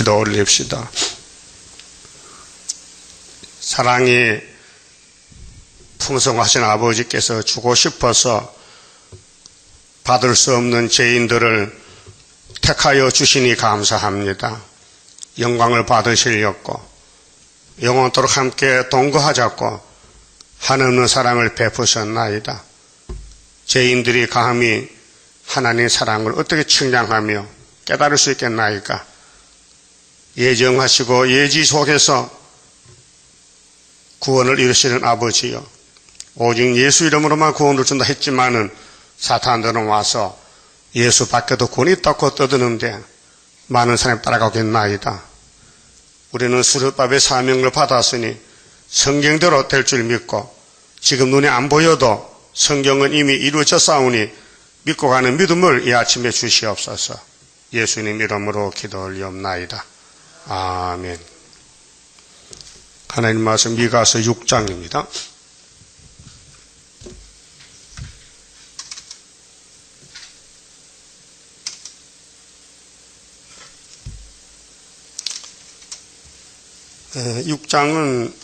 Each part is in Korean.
기도 올립시다. 사랑이 풍성하신 아버지께서 주고 싶어서 받을 수 없는 죄인들을 택하여 주시니 감사합니다. 영광을 받으시려고 영원토록 함께 동거하자고 한없는 사랑을 베푸셨나이다. 죄인들이 감히 하나님의 사랑을 어떻게 측량하며 깨달을 수 있겠나이까? 예정하시고 예지 속에서 구원을 이루시는 아버지여, 오직 예수 이름으로만 구원을 준다 했지만은 사탄들은 와서 예수 밖에도 구원이 있다고 떠드는데 많은 사람이 따라가겠나이다. 우리는 수르밥의 사명을 받았으니 성경대로 될 줄 믿고 지금 눈에 안 보여도 성경은 이미 이루어졌사오니 믿고 가는 믿음을 이 아침에 주시옵소서. 예수님 이름으로 기도 올리옵나이다. 아멘. 하나님 말씀 미가서 6장입니다. 육 6장은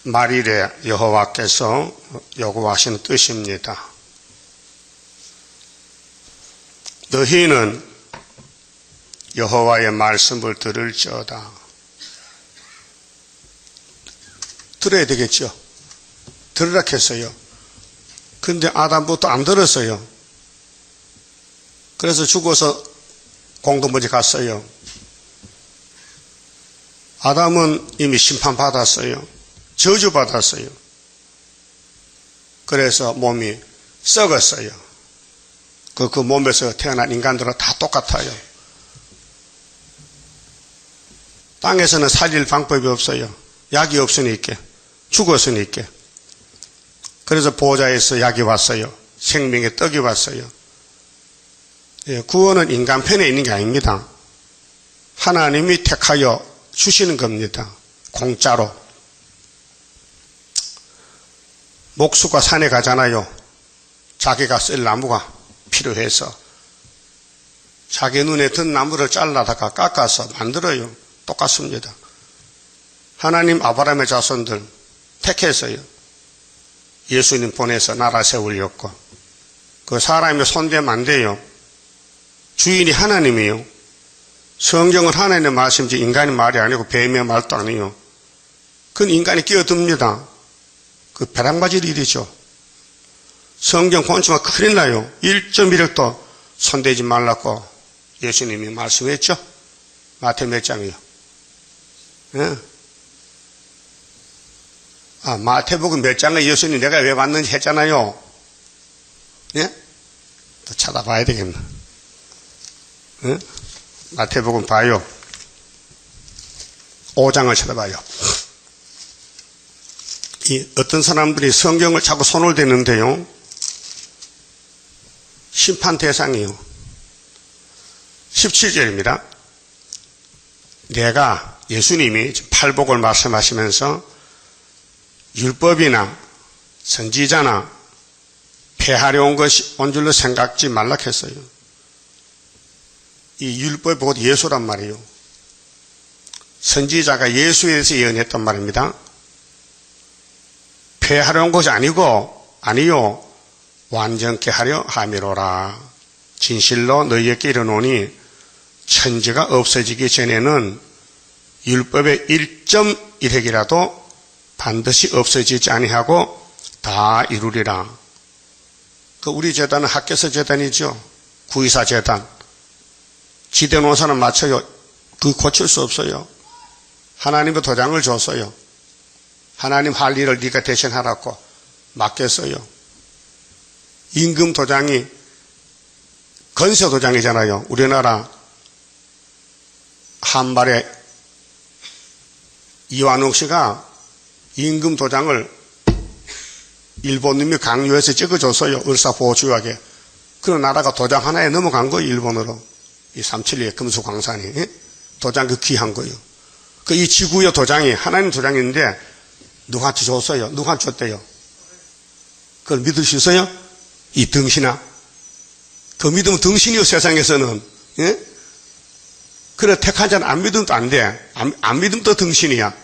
말일에 여호와께서 요구하시는 뜻입니다. 너희는 여호와의 말씀을 들을지어다. 들어야 되겠죠. 들으라 했어요. 근데 아담부터 안 들었어요. 그래서 죽어서 공동묘지 갔어요. 아담은 이미 심판받았어요. 저주받았어요. 그래서 몸이 썩었어요. 그 몸에서 태어난 인간들은 다 똑같아요. 땅에서는 살릴 방법이 없어요. 약이 없으니까. 죽었으니까. 그래서 보호자에서 약이 왔어요. 생명의 떡이 왔어요. 구원은 인간 편에 있는 게 아닙니다. 하나님이 택하여 주시는 겁니다. 공짜로. 목수가 산에 가잖아요. 자기가 쓸 나무가 필요해서 자기 눈에 든 나무를 잘라다가 깎아서 만들어요. 똑같습니다. 하나님 아브라함의 자손들 택했어요. 예수님 보내서 나라 세우려고. 그 사람이 손대면 안 돼요. 주인이 하나님이에요. 성경은 하나님의 말씀이지 인간의 말이 아니고 뱀의 말도 아니에요. 그건 인간이 끼어듭니다. 그 배랑맞을 일이죠. 성경 본주가 큰일 나요. 1.1획도 손대지 말라고 예수님이 말씀했죠. 마태 몇 장이요? 예? 마태복음 몇 장에 예수님 내가 왜 왔는지 했잖아요. 예? 또 찾아봐야 되겠네. 예? 마태복음 봐요. 5장을 찾아봐요. 어떤 사람들이 성경을 자꾸 손을 대는데요. 심판 대상이요. 17절입니다. 내가 예수님이 팔복을 말씀하시면서 율법이나 선지자나 폐하려 온 것이 온 줄로 생각지 말라 했어요. 이 율법이 곧 예수란 말이에요. 선지자가 예수에 대해서 예언했단 말입니다. 폐하려 온 것이 아니요. 완전케 하려 함이로라. 진실로 너희에게 이르노니 천지가 없어지기 전에는 율법의 1.1획이라도 반드시 없어지지 아니하고 다 이루리라. 우리 재단은 학개서 재단이죠. 구의사 재단. 지대노사는 맞춰요. 고칠 수 없어요. 하나님의 도장을 줬어요. 하나님 할 일을 네가 대신하라고 맡겼어요. 임금 도장이 건세 도장이잖아요. 우리나라 한발에 이완욱 씨가 임금 도장을 일본님이 강요해서 찍어줬어요. 을사보호주의하게. 그런 나라가 도장 하나에 넘어간 거예요. 일본으로. 이 372의 금수광산이. 도장 그 귀한 거예요. 이 지구의 도장이 하나님 도장인데 누구한테 줬어요? 누구한테 줬대요? 그걸 믿을 수 있어요? 이 등신아. 그 믿으면 등신이요, 세상에서는. 예? 그래, 택한 자는 안 믿으면 또 안 돼. 안 믿으면 또 등신이야.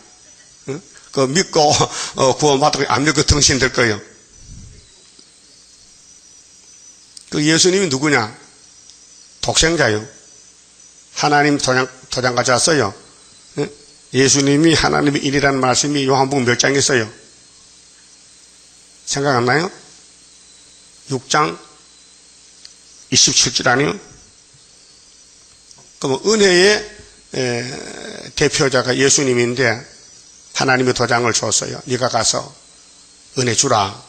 응? 그 믿고, 구원받고 안 믿고 등신 될 거예요. 그 예수님이 누구냐? 독생자요. 하나님 도장 가져왔어요. 응? 예수님이 하나님의 일이라는 말씀이 요한복음 몇 장에 있어요? 생각 안 나요? 6장 27절 아니요? 그럼 은혜의 대표자가 예수님인데 하나님의 도장을 줬어요. 네가 가서 은혜 주라.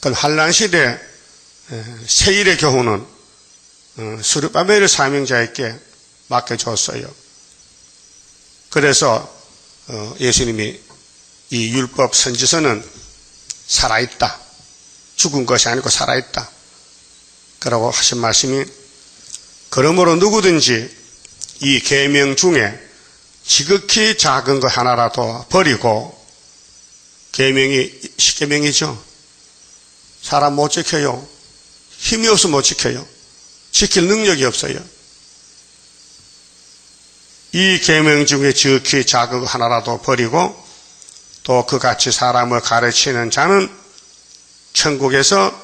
그럼 한란 시대 세일의 교훈은 스룹바벨 사명자에게 맡겨줬어요. 그래서 예수님이 이 율법 선지서는 살아있다. 죽은 것이 아니고 살아있다. 그러고 하신 말씀이 그러므로 누구든지 이 계명 중에 지극히 작은 것 하나라도 버리고 계명이 10계명이죠. 사람 못 지켜요. 힘이 없어 못 지켜요. 지킬 능력이 없어요. 이 계명 중에 지극히 작은 것 하나라도 버리고 또 그같이 사람을 가르치는 자는 천국에서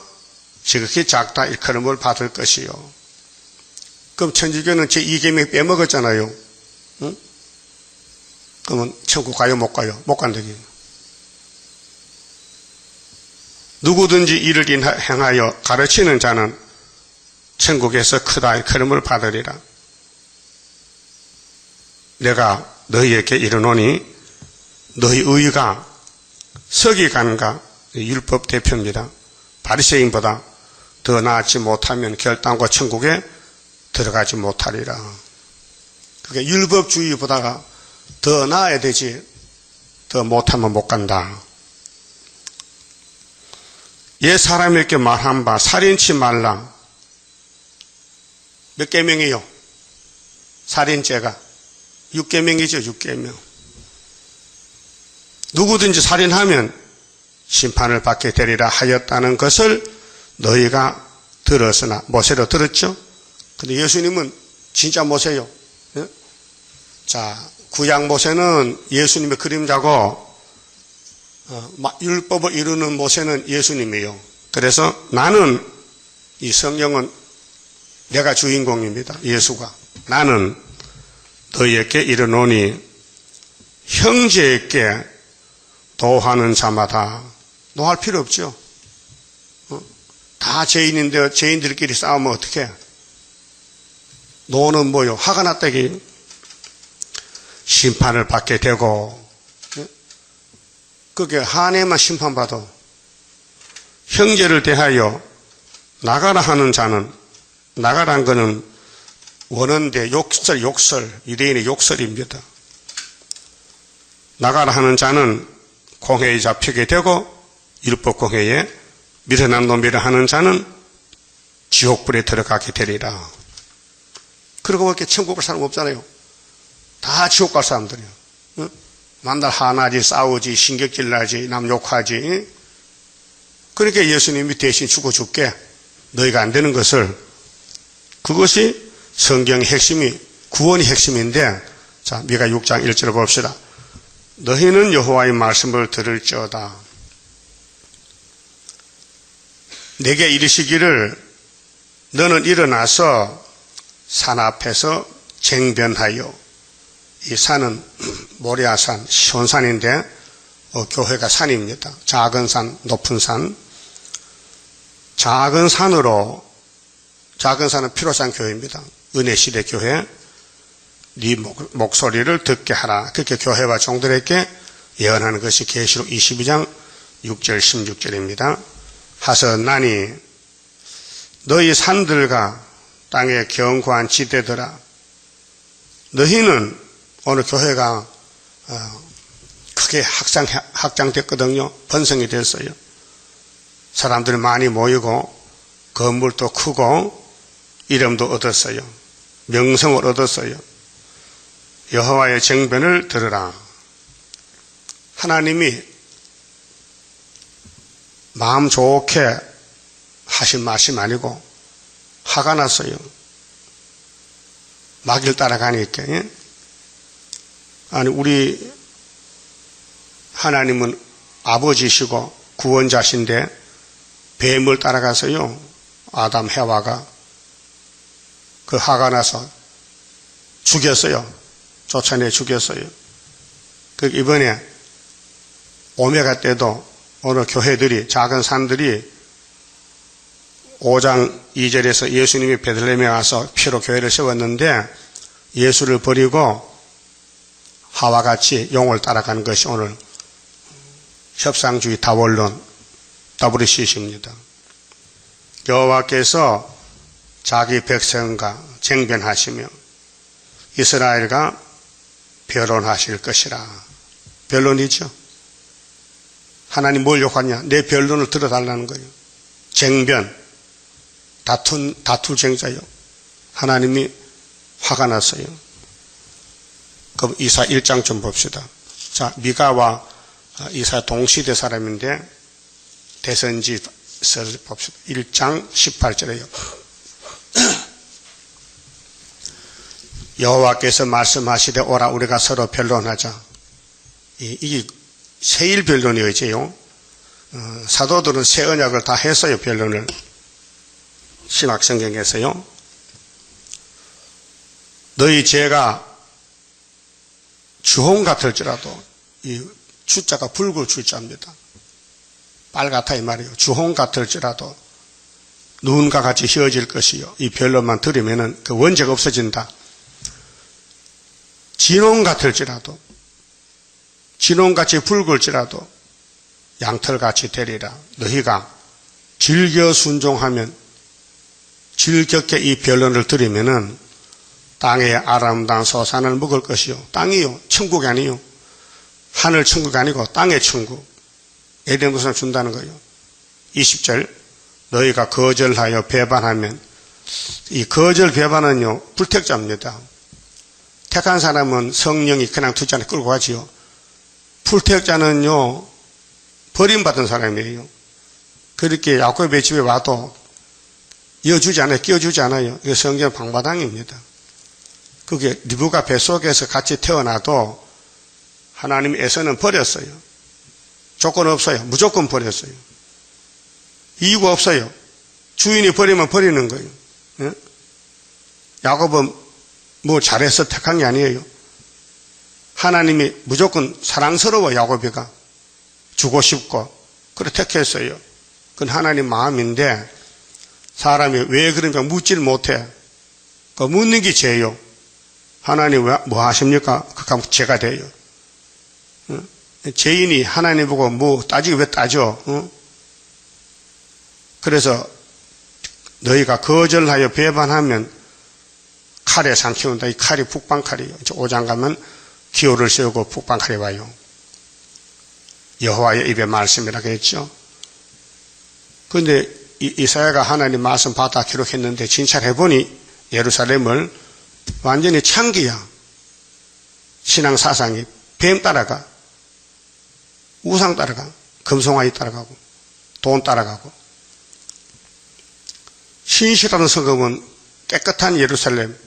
지극히 작다 일컬음을 받을 것이요. 그럼 천주교는 제2계명 빼먹었잖아요. 응? 그러면 천국 가요 못 가요? 못 간다고요. 누구든지 이를 행하여 가르치는 자는 천국에서 크다 일컬음을 받으리라. 내가 너희에게 이르노니 너희 의가 서기관과 율법 대표입니다. 바리새인보다 더 나았지 못하면 결단과 천국에 들어가지 못하리라. 그게 율법주의보다가 더 나아야 되지 더 못하면 못 간다. 옛 사람에게 말한 바 살인치 말라. 몇 계명이요? 살인죄가 6계명이죠. 6계명. 누구든지 살인하면 심판을 받게 되리라 하였다는 것을 너희가 들었으나 모세로 들었죠? 근데 예수님은 진짜 모세요. 예? 자, 구약 모세는 예수님의 그림자고 율법을 이루는 모세는 예수님이에요. 그래서 나는 이 성경은 내가 주인공입니다. 예수가. 나는 너희에게 이르노니 형제에게 도하는 자마다 노할 필요 없죠. 다 죄인인데 죄인들끼리 싸우면 어떡해? 노는 뭐요? 화가 났다기 심판을 받게 되고 그게 한해만 심판받아. 형제를 대하여 나가라 하는 자는 나가란 거는 원어인데 욕설, 유대인의 욕설입니다. 나가라 하는 자는 공회에 잡히게 되고 율법 공회에 미련한 놈이라 하는 자는 지옥불에 들어가게 되리라. 그러고 밖에 천국 갈 사람 없잖아요. 다 지옥 갈 사람들이에요. 응? 만날 화나지, 싸우지, 신경질 나지, 남 욕하지. 응? 그러니까 예수님이 대신 죽어줄게. 너희가 안 되는 것을. 그것이 성경의 핵심이, 구원의 핵심인데, 자, 미가 6장 1절을 봅시다. 너희는 여호와의 말씀을 들을지어다. 내게 이르시기를 너는 일어나서 산 앞에서 쟁변하여. 이 산은 모리아산, 시온산인데 교회가 산입니다. 작은 산, 높은 산. 작은 산은 피로산 교회입니다. 은혜시대 교회. 네 목소리를 듣게 하라. 그렇게 교회와 종들에게 예언하는 것이 계시록 22장 6절 16절입니다. 하셨나니 너희 산들과 땅의 견고한 지대들아 너희는 오늘 교회가 크게 확장됐거든요. 번성이 됐어요. 사람들이 많이 모이고 건물도 크고 이름도 얻었어요. 명성을 얻었어요. 여호와의 정변을 들으라. 하나님이 마음 좋게 하신 말씀 아니고 화가 났어요. 마귀를 따라가니까. 예? 아니 우리 하나님은 아버지시고 구원자신데 뱀을 따라가서요 아담 해와가 그 화가 나서 죽였어요. 쫓아내 죽였어요. 그 이번에 오메가 때도 어느 교회들이 작은 산들이 5장 2절에서 예수님이 베들레헴에 와서 피로 교회를 세웠는데 예수를 버리고 하와 같이 용을 따라가는 것이 오늘 협상주의 다원론 WCC입니다. 여호와께서 자기 백성과 쟁변하시며 이스라엘과 변론하실 것이라. 변론이죠. 하나님 뭘 욕하냐? 내 변론을 들어달라는 거예요. 쟁변, 다툴 쟁자요. 하나님이 화가 났어요. 그럼 이사 1장 좀 봅시다. 자, 미가와 이사 동시대 사람인데 대선지서를 봅시다. 1장 18절에요. 여호와께서 말씀하시되 오라 우리가 서로 변론하자. 이게 세일 변론이었지요. 사도들은 새 언약을 다 했어요. 변론을. 신약성경에서요. 너희 죄가 주홍 같을지라도 이 주자가 붉을 주자입니다. 빨갛다 이 말이에요. 주홍 같을지라도 눈과 같이 휘어질 것이요. 이 변론만 들으면은 그 원죄가 없어진다. 진홍 같을지라도 진홍같이 붉을지라도 양털같이 되리라. 너희가 즐겨 순종하면 즐겁게 이 변론을 들으면은 땅의 아름다운 소산을 먹을 것이요. 땅이요. 천국이 아니요. 하늘 천국이 아니고 땅의 천국. 에덴 동산을 준다는 거예요. 20절 너희가 거절하여 배반하면 이 거절 배반은요. 불택자입니다. 택한 사람은 성령이 그냥 두지 않게 끌고 가지요. 불택자는요. 버림받은 사람이에요. 그렇게 야곱의 집에 와도 이어주지 않아요. 끼워주지 않아요. 이게 성경 방바당입니다. 그게 리브가 뱃속에서 같이 태어나도 하나님 에서는 버렸어요. 조건 없어요. 무조건 버렸어요. 이유가 없어요. 주인이 버리면 버리는 거예요. 예? 야곱은 뭐 잘해서 택한 게 아니에요. 하나님이 무조건 사랑스러워 야곱이가 주고 싶고 그래 택했어요. 그건 하나님 마음인데 사람이 왜 그런가 묻지를 못해. 그 묻는 게 죄요. 하나님 왜 뭐 하십니까? 그럼 죄가 돼요. 죄인이 하나님 보고 뭐 따지기 왜 따져? 그래서 너희가 거절하여 배반하면 칼에 삼키운다. 이 칼이 북방칼이에요. 5장 가면 기호를 세우고 북방칼이 와요. 여호와의 입의 말씀이라고 했죠. 그런데 이사야가 하나님 말씀 받아 기록했는데 진찰해보니 예루살렘을 완전히 창기야. 신앙 사상이 뱀 따라가, 우상 따라가, 금송아지 따라가고, 돈 따라가고. 신실하는 성읍은 깨끗한 예루살렘,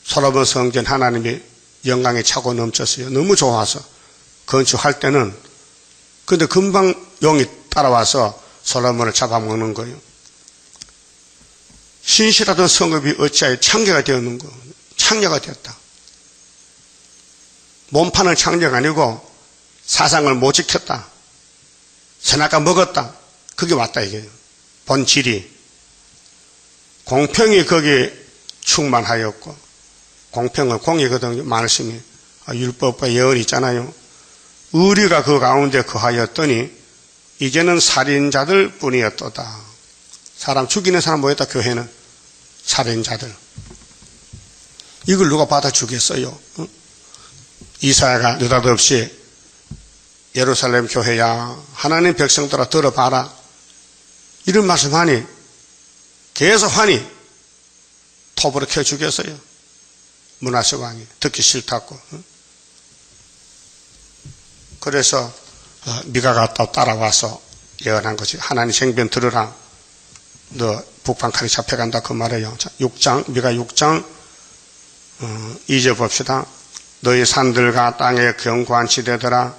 솔로몬 성전 하나님의 영광에 차고 넘쳤어요. 너무 좋아서 건축할 때는. 근데 금방 용이 따라와서 솔로몬을 잡아먹는 거예요. 신실하던 성읍이 어찌하여 창녀가 되었는가? 창녀가 되었다. 몸판은 창녀가 아니고 사상을 못 지켰다. 선악과 먹었다. 그게 맞다 이게 본질이. 공평이 거기에 충만하였고, 공평은 공이거든요. 말씀이 율법과 예언이 있잖아요. 의리가 그 가운데 거하였더니 이제는 살인자들 뿐이었도다. 사람 죽이는 사람 뭐였다? 교회는 살인자들. 이걸 누가 받아주겠어요? 이사야가 느닷없이 예루살렘 교회야 하나님 백성들아 들어봐라 이런 말씀하니 계속 하니 톱으로 켜 죽였어요. 므낫세 왕이 듣기 싫다고. 그래서 미가가 또 따라와서 예언한 거지. 하나님 생변 들으라. 너 북방 칼이 잡혀간다 그 말이에요. 자, 미가 6장 잊어봅시다. 너희 산들과 땅의 견고한 지대들아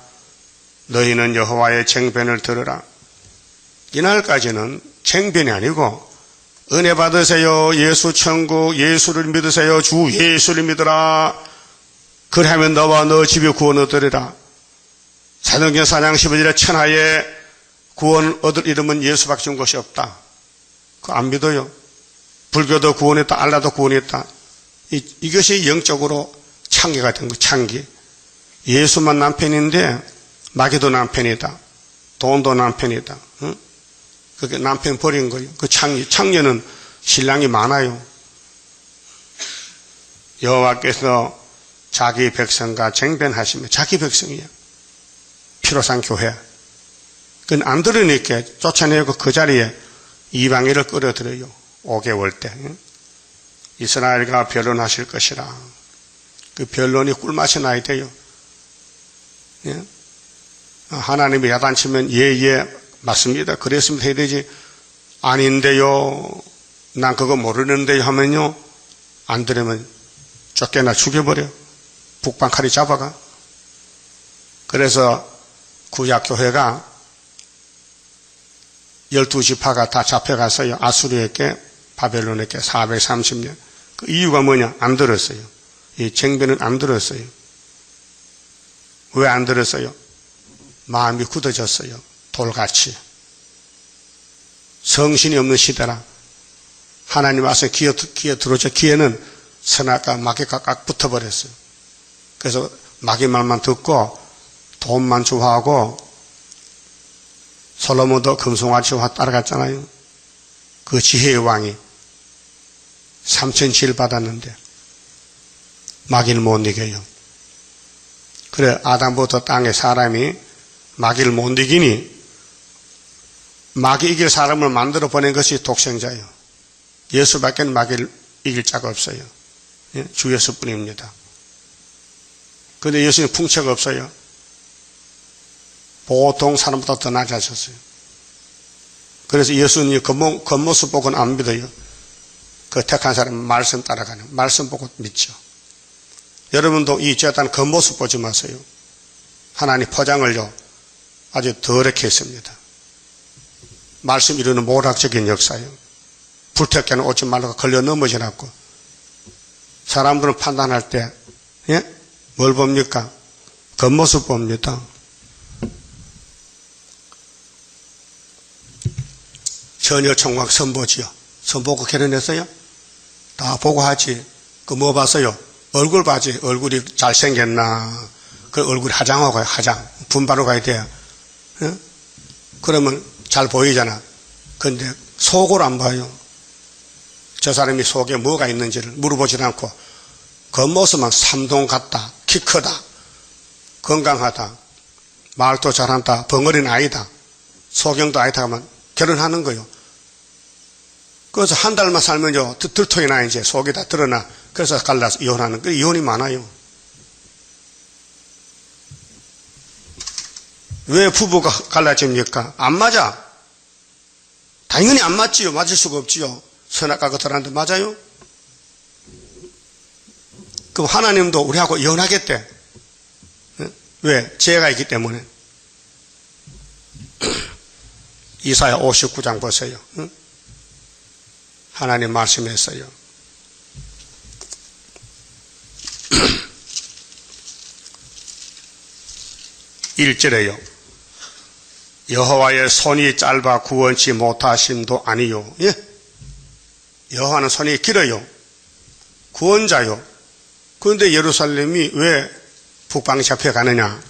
너희는 여호와의 쟁변을 들으라. 이날까지는 쟁변이 아니고 은혜 받으세요. 예수 천국, 예수를 믿으세요. 주 예수를 믿으라. 그리하면 너와 너 집에 구원 얻으리라. 사도행전 4장 15절에 천하에 구원 얻을 이름은 예수밖에 준 것이 없다. 그거 안 믿어요. 불교도 구원했다. 알라도 구원했다. 이것이 영적으로 창기가 된 거, 창기. 예수만 남편인데 마귀도 남편이다. 돈도 남편이다. 응? 그게 남편 버린 거예요. 그 창녀. 창녀는 신랑이 많아요. 여호와께서 자기 백성과 쟁변하시며 자기 백성이에요. 피로 산 교회. 그건 안 들으니까 쫓아내고 그 자리에 이방인을 끌어들여요. 5개월 때. 이스라엘과 변론하실 것이라. 그 변론이 꿀맛이 나야 돼요. 예? 하나님이 야단치면 예, 맞습니다. 그랬으면 해야 되지. 아닌데요. 난 그거 모르는데요 하면요. 안 들으면 쫓겨나 죽여버려. 북방칼이 잡아가. 그래서 구약교회가 12지파가 다 잡혀갔어요. 아수르에게, 바벨론에게 430년. 그 이유가 뭐냐? 안 들었어요. 이 쟁변은 안 들었어요. 왜 안 들었어요? 마음이 굳어졌어요. 돌같이. 성신이 없는 시대라. 하나님 와서 기어 들어오죠. 기에는 선악과 마귀가 깍 붙어버렸어요. 그래서 마귀 말만 듣고 돈만 좋아하고 솔로몬도 금송아지와 따라갔잖아요. 그 지혜의 왕이 3,000칠 받았는데 마귀를 못 이겨요. 그래 아담부터 땅에 사람이 마귀를 못 이기니 마귀 이길 사람을 만들어 보낸 것이 독생자예요. 예수밖에 마귀를 이길 자가 없어요. 예? 주 예수뿐입니다. 그런데 예수는 풍채가 없어요. 보통 사람보다 더 낮아졌어요. 그래서 예수는 겉모습 보고는 안 믿어요. 그 택한 사람은 말씀 따라가는, 말씀 보고 믿죠. 여러분도 이 죄단 겉모습 보지 마세요. 하나님 포장을요 아주 더럽게 했습니다. 말씀 이루는 모락적인 역사예요. 불태께는 오지 말라고 걸려 넘어지라고. 사람들은 판단할 때 예? 뭘 봅니까? 겉모습 봅니다. 처녀 총각 선보지요. 선보고 결혼했어요? 다 보고 하지. 그 뭐 봤어요? 얼굴 봐지. 얼굴이 잘생겼나. 그 얼굴이 화장하고 가요. 화장. 분바로 가야 돼요. 예? 그러면 잘 보이잖아. 근데 속을 안 봐요. 저 사람이 속에 뭐가 있는지를 물어보지 않고 겉모습만 삼동 같다. 키 크다. 건강하다. 말도 잘한다. 벙어리는 아니다. 소경도 아니다 하면 결혼하는 거예요. 그래서 한 달만 살면요 들통이 나 이제 속이 다 드러나. 그래서 갈라서 이혼하는 거. 이혼이 많아요. 왜 부부가 갈라집니까? 안 맞아. 당연히 안 맞지요. 맞을 수가 없지요. 선악과 그들한테 맞아요? 그럼 하나님도 우리하고 이혼하겠대. 왜? 죄가 있기 때문에. 이사야 59장 보세요. 하나님 말씀했어요. 일절에요. 여호와의 손이 짧아 구원치 못하심도 아니요. 예? 여호와는 손이 길어요. 구원자요. 그런데 예루살렘이 왜 북방에 잡혀가느냐?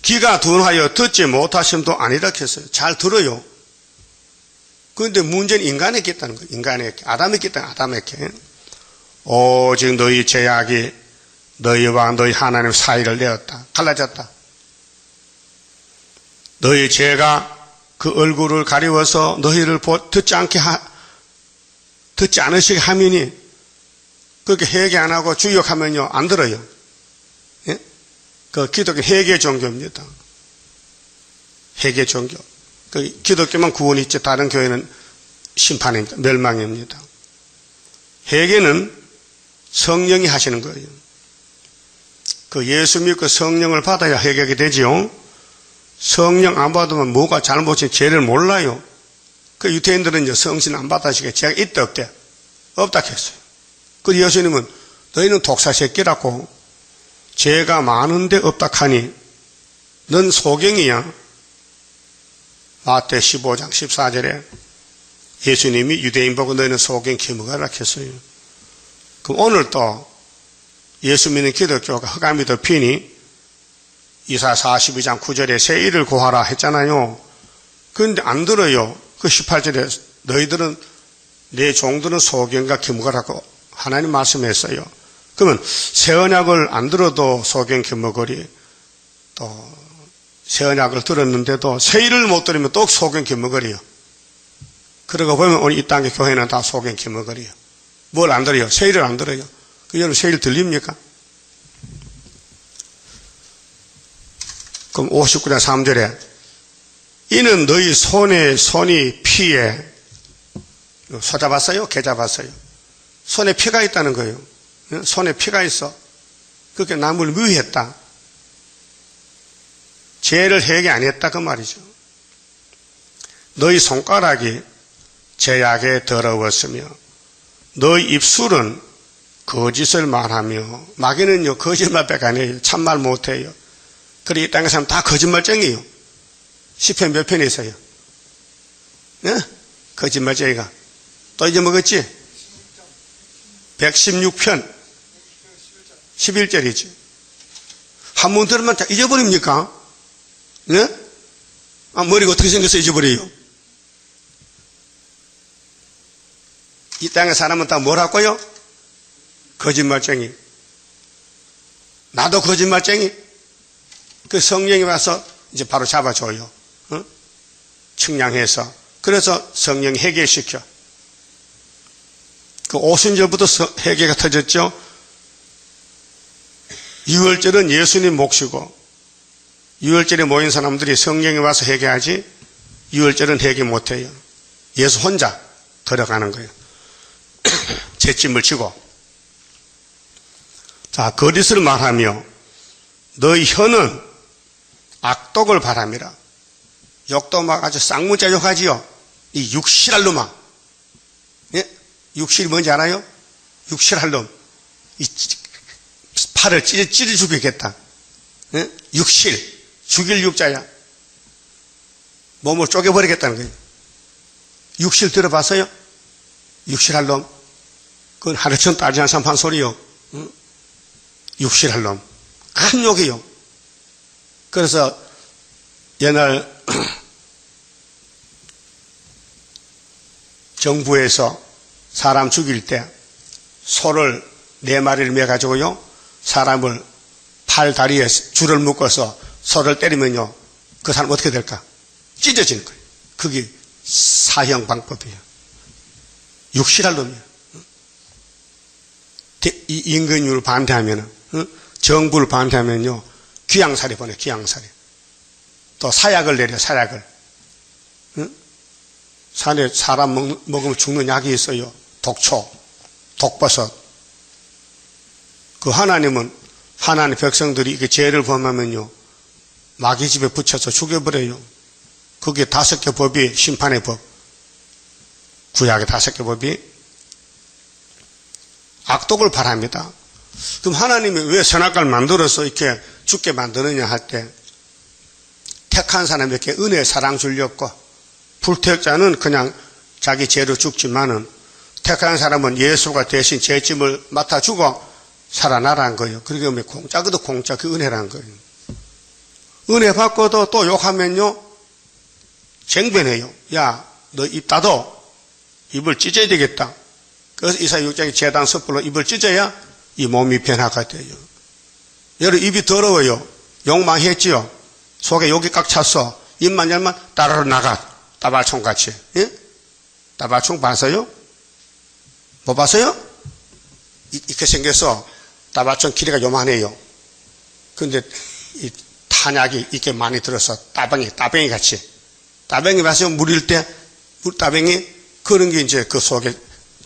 귀가 둔하여 듣지 못하심도 아니라 했어요. 잘 들어요. 그런데 문제는 인간에게 있다는 거예요. 인간에게. 아담에게 있다. 아담에게. 오직 너희 죄악이 너희와 너희 하나님 사이를 내었다. 갈라졌다. 너희 죄가 그 얼굴을 가리워서 너희를 듣지 않으시게 하면이 그렇게 회개 안 하고 주역하면요 안 들어요. 예? 그 기독교 회개 종교입니다. 회개 종교. 그 기독교만 구원이 있지 다른 교회는 심판입니다. 멸망입니다. 회개는 성령이 하시는 거예요. 그 예수 믿고 성령을 받아야 해결이 되지요. 성령 안 받으면 뭐가 잘못인지 죄를 몰라요. 그 유대인들은 이제 성신 안 받아시게 죄가 있다 없대? 없다 했어요. 그 예수님은 너희는 독사 새끼라고 죄가 많은데 없다 하니 넌 소경이야. 마태 15장 14절에 예수님이 유대인 보고 너희는 소경 기무가라 했어요. 그럼 오늘 또 예수 믿는 기독교가 흑암이 덮이니 이사 42장 9절에 새 일을 구하라 했잖아요. 그런데 안 들어요. 그 18절에 너희들은 내 종들은 소경과 기무가라고 하나님 말씀했어요. 그러면 새 언약을 안 들어도 소경 기무거리, 또 새 언약을 들었는데도 새 일을 못 들으면 또 소경 기무거리요. 그러고 보면 오늘 이 땅의 교회는 다 소경 기무거리요. 뭘 안 들어요? 새 일을 안 들어요. 그 여러분 새 일 들립니까? 그럼 59장 3절에 이는 너희 손이 피에 소 잡았어요? 개 잡았어요? 손에 피가 있다는 거예요. 손에 피가 있어. 그렇게 남을 미워했다. 죄를 해결 안 했다 그 말이죠. 너희 손가락이 죄악에 더러웠으며 너희 입술은 거짓을 말하며 마귀는요 거짓말밖에 안 해요. 참말 못해요. 그래 이 땅의 사람 다 거짓말쟁이에요. 시편 몇 편에 있어요? 네? 거짓말쟁이가 또 잊어먹었지? 116편 11절이지. 한 번 들으면 다 잊어버립니까? 네? 아, 머리가 어떻게 생겨서 잊어버려요? 이 땅의 사람은 다 뭐라고요? 거짓말쟁이. 나도 거짓말쟁이. 그 성령이 와서 이제 바로 잡아줘요. 어? 측량해서. 그래서 성령이 해결시켜. 그 오순절부터 해결가 터졌죠. 유월절은 예수님 몫이고 유월절에 모인 사람들이 성령이 와서 해결하지 유월절은 해결 못해요. 예수 혼자 들어가는 거예요. 채찜을 치고. 자, 거짓을 말하며 너희 혀는 악독을 바람이라. 욕도 막 아주 쌍문자 욕하지요. 이 육실할 놈아. 예? 육실이 뭔지 알아요? 육실할 놈. 이 팔을 찌르 죽이겠다. 예? 육실. 죽일 육자야. 몸을 쪼개버리겠다는 거예요. 육실 들어봤어요? 육실할 놈. 그건 하루천 따지 않은 사람 한 소리요. 응? 육실할 놈. 큰 욕이요. 그래서 옛날 정부에서 사람 죽일 때 소를 4마리를 매가지고요. 사람을 팔, 다리에 줄을 묶어서 소를 때리면요. 그 사람 어떻게 될까? 찢어지는 거예요. 그게 사형 방법이에요. 육실할 놈이에요. 이 임금님을 반대하면은, 정부를 반대하면요. 귀양살이 보내, 귀양살이. 또 사약을 내려, 사약을. 산에 사람 먹으면 죽는 약이 있어요. 독초, 독버섯. 그 하나님은, 하나님 백성들이 그 죄를 범하면요. 마귀 집에 붙여서 죽여버려요. 그게 5개 법이 심판의 법. 구약의 5개 법이 악독을 바랍니다. 그럼 하나님이 왜 선악과를 만들어서 이렇게 죽게 만드느냐 할 때 택한 사람에게 은혜 사랑 주려고 불택자는 그냥 자기 죄로 죽지만은 택한 사람은 예수가 대신 죄짐을 맡아주고 살아나라는 거예요. 그러니까 공짜도 공짜 그 은혜라는 거예요. 은혜 받고도 또 욕하면요 쟁변해요. 야, 너 입 닫어. 입을 찢어야 되겠다. 그래서 이사야 6장의 제단 섣불로 입을 찢어야 이 몸이 변화가 돼요. 여러분 입이 더러워요. 욕 많이 했지요. 속에 욕이 꽉 찼어. 입만 열면 따라로 나가. 따발총같이. 예? 따발총 봤어요? 못 봤어요? 이렇게 생겨서 따발총 길이가 요만해요. 근데 이 탄약이 이렇게 많이 들어서 따뱅이 같이. 따뱅이 마시면 물일 때, 따뱅이 그런 게 이제 그 속에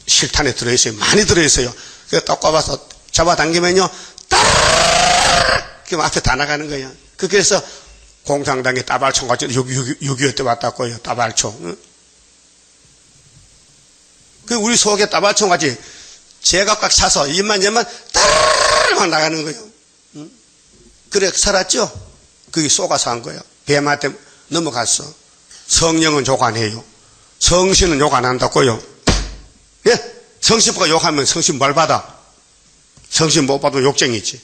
실탄에 들어있어요. 많이 들어있어요. 그 떡 꼽아서 잡아당기면요, 딱! 그 앞에 다 나가는 거예요. 그래서 공산당이 따발총같이 6.25 때 왔다고요. 따발총. 응? 그 우리 속에 따발총같이 제각각 차서 입만 따르르 나가는 거예요. 응? 그래 살았죠? 그게 속아서 한 거예요. 뱀한테 넘어갔어. 성령은 욕 안 해요. 성신은 욕 안 한다고요. 예? 성신보가 욕하면 성신 뭘 받아? 성신 못 받으면 욕쟁이지.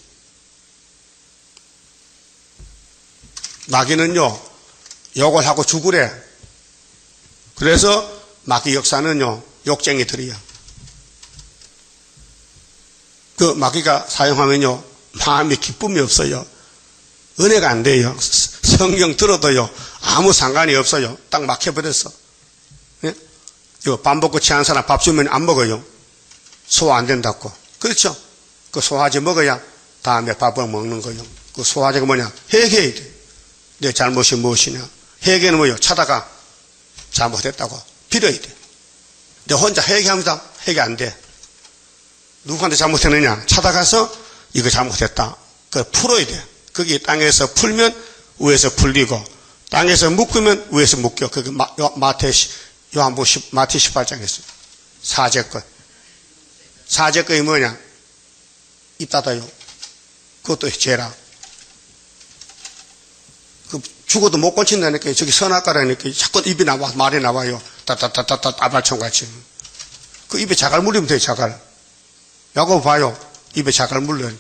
마귀는요, 욕을 하고 죽으래. 그래서 마귀 역사는요, 욕쟁이들이야. 그 마귀가 사용하면요, 마음에 기쁨이 없어요. 은혜가 안 돼요. 성경 들어도요, 아무 상관이 없어요. 딱 막혀버렸어. 예? 밥 먹고 취한 사람 밥 주면 안 먹어요. 소화 안 된다고. 그렇죠? 그 소화제 먹어야 다음에 밥을 먹는 거예요. 그 소화제가 뭐냐? 회개해야 돼. 내 잘못이 무엇이냐? 회개는 뭐요? 찾아가 잘못했다고 빌어야 돼. 내 혼자 회개합니다. 회개 안 돼. 누구한테 잘못했느냐? 찾아가서 이거 잘못했다. 그걸 풀어야 돼. 거기 땅에서 풀면 위에서 풀리고, 땅에서 묶으면 위에서 묶여. 그게 마태 18장에 있어요. 사제권. 사제권이 뭐냐? 입 닫아요. 그것도 죄라. 그 죽어도 못 고친다니까. 저기 선악과라니까. 자꾸 입이 나와, 말이 나와요. 따발총같이. 그 입에 자갈 물리면 돼요, 자갈. 야곱 봐요. 입에 자갈 물려요.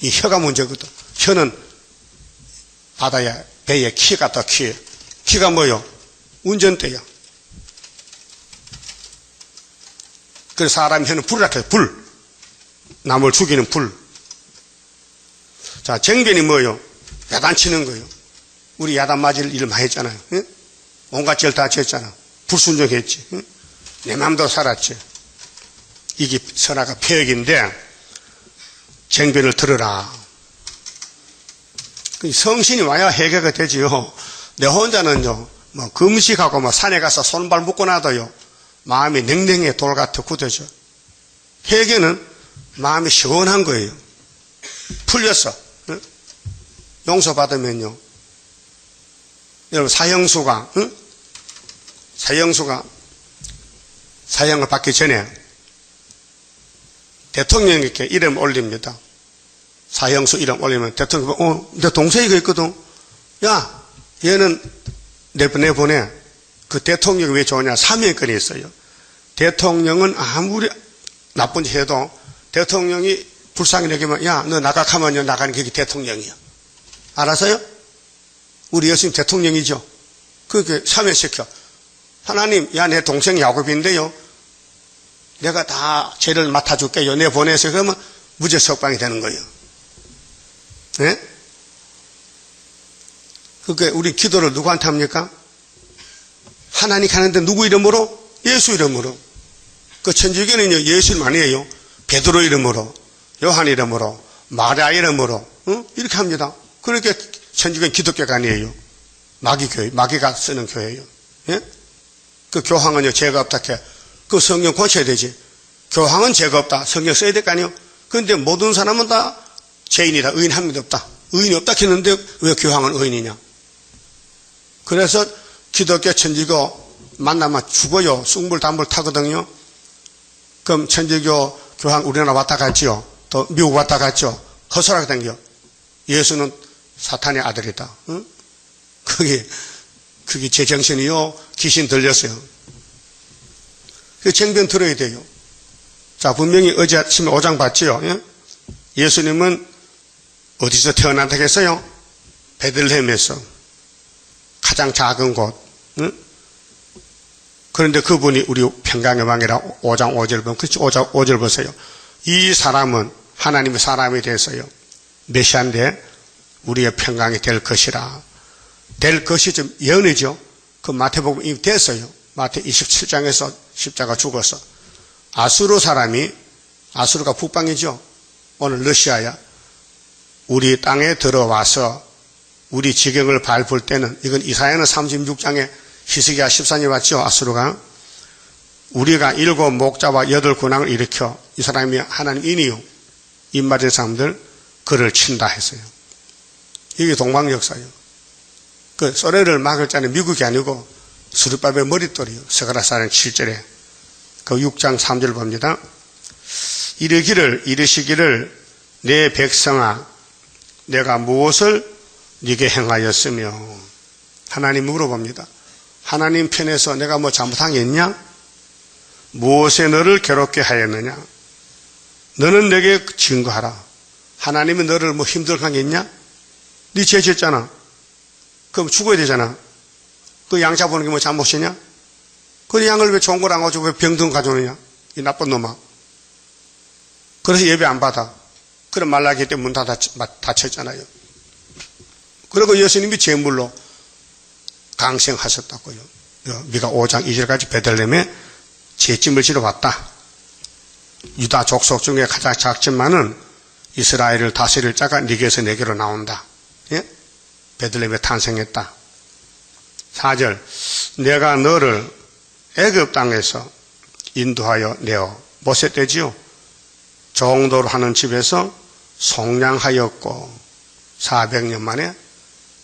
이 혀가 문제거든. 혀는 바다에, 배에 키가 더 키. 키가 뭐요? 운전대요. 그래서 사람 혀는 불이라 해요. 불. 남을 죽이는 불. 자, 쟁변이 뭐요? 야단치는 거예요. 우리 야단 맞을 일을 많이 했잖아요. 응? 온갖 죄를 다 지었잖아. 불순종했지. 응? 내 마음대로 살았지. 이게 선악과 폐역인데, 쟁변을 들으라. 성신이 와야 해결가 되지요. 내 혼자는요, 뭐, 금식하고 뭐, 산에 가서 손발 묶고 나도요, 마음이 냉랭해 돌 같아 굳어져. 회개는 마음이 시원한 거예요. 풀렸어. 응? 용서받으면요. 여러분, 사형수가, 응? 사형수가 사형을 받기 전에 대통령에게 이름 올립니다. 사형수 이름 올리면 대통령, 내 동생이 있거든. 야, 얘는 내보내. 그 대통령이 왜 좋으냐? 사명권이 있어요. 대통령은 아무리 나쁜 짓 해도 대통령이 불쌍히 여기면, 야, 너 나가면요, 나가는 게 대통령이야. 알았어요? 우리 예수님 대통령이죠. 그렇게 사면시켜. 하나님, 야, 내 동생 야곱인데요. 내가 다 죄를 맡아줄게요. 내보내서 그러면 무죄 석방이 되는 거예요. 네? 그러니까 우리 기도를 누구한테 합니까? 하나님 하는데 누구 이름으로? 예수 이름으로. 그 천주교는요, 예수 이름 아니에요. 베드로 이름으로, 요한 이름으로, 마리아 이름으로, 응? 이렇게 합니다. 그러니까 천주교는 기독교가 아니에요. 마귀교회, 마귀가 쓰는 교회예요. 예? 그 교황은요, 죄가 없다 해. 그 성경 고쳐야 되지. 교황은 죄가 없다. 성경 써야 될 거 아니에요. 그런데 모든 사람은 다 죄인이다. 의인 한 명도 없다. 의인이 없다 했는데 왜 교황은 의인이냐? 그래서 기독교 천주교 만나면 죽어요. 쑥물단물 타거든요. 그럼 천주교 교황 우리나라 왔다 갔지요. 또 미국 왔다 갔죠. 허술하게 댕겨. 예수는 사탄의 아들이다. 응? 그게 제 정신이요. 귀신 들렸어요. 그 쟁변 들어야 돼요. 자, 분명히 어제 아침에 5장 봤지요. 예? 예수님은 어디서 태어난다고 했어요? 베들레헴에서. 가장 작은 곳. 응? 그런데 그분이 우리 평강의 왕이라 5장 5절 보면, 그렇지, 5절 보세요. 이 사람은 하나님의 사람이 돼서요. 메시아인데 우리의 평강이 될 것이라. 될 것이 좀 예언이죠. 그 마태복음 이미 됐어요. 마태 27장에서 십자가 죽어서. 아수르 사람이, 아수르가 북방이죠. 오늘 러시아야. 우리 땅에 들어와서 우리 지경을 밟을 때는, 이건 이사야는 36장에 히스기야 14년 왔죠. 아수르가. 우리가 7 목자와 8 군왕을 일으켜 이 사람이 하나님인이요. 입맞은 사람들 그를 친다 했어요. 이게 동방역사예요. 그 소래를 막을 자는 미국이 아니고 수르바벨 머릿돌이요. 스가랴서 7절에 그 6장 3절 봅니다. 이르시기를 내 백성아 내가 무엇을 네게 행하였으며 하나님 물어봅니다. 하나님 편에서 내가 뭐 잘못한 게 있냐? 무엇에 너를 괴롭게 하였느냐? 너는 내게 증거하라. 하나님이 너를 뭐 힘들게 한 게 있냐? 네 죄 지었잖아. 그럼 죽어야 되잖아. 그 양 잡아오는 게 뭐 잘못이냐? 그 양을 왜 좋은 걸 안 가지고 왜 병든 가져오느냐? 이 나쁜 놈아. 그래서 예배 안 받아. 그럼 말라기 때 문 다 닫혔잖아요. 그리고 예수님이 제물로 강생하셨다고요. 미가 5장 2절까지 베들레헴에 제찜을 지러 왔다. 유다 족속 중에 가장 작지만은 이스라엘을 다스릴 자가 네게서 내게로 나온다. 예? 베들레헴에 탄생했다. 4절 내가 너를 애굽 땅에서 인도하여 내어 무엇에 떼지요? 정도로 하는 집에서 속량하였고 400년 만에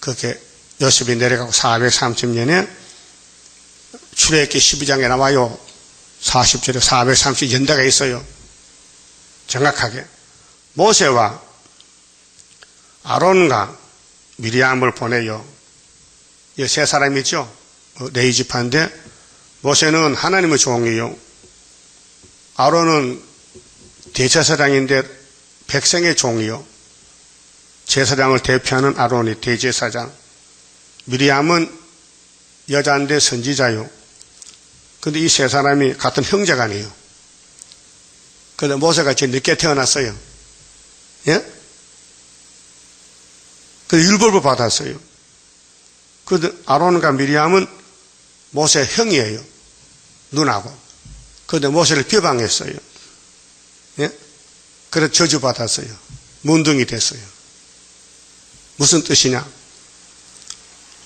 그렇게 요셉이 내려가고 430년에 출애굽기 12장에 나와요. 40절에 430연대가 있어요. 정확하게 모세와 아론과 미리암을 보내요. 이 세 사람이죠. 레위 지파인데 모세는 하나님의 종이요. 아론은 대제사장인데 백성의 종이요. 제사장을 대표하는 아론이 대제사장. 미리암은 여자인데 선지자요. 근데 이 세 사람이 같은 형제가 아니에요. 그런데 모세가 제일 늦게 태어났어요. 예? 그래서 율법을 받았어요. 그런데 아론과 미리암은 모세 형이에요. 누나고. 그런데 모세를 비방했어요. 예? 그래서 저주받았어요. 문둥이 됐어요. 무슨 뜻이냐?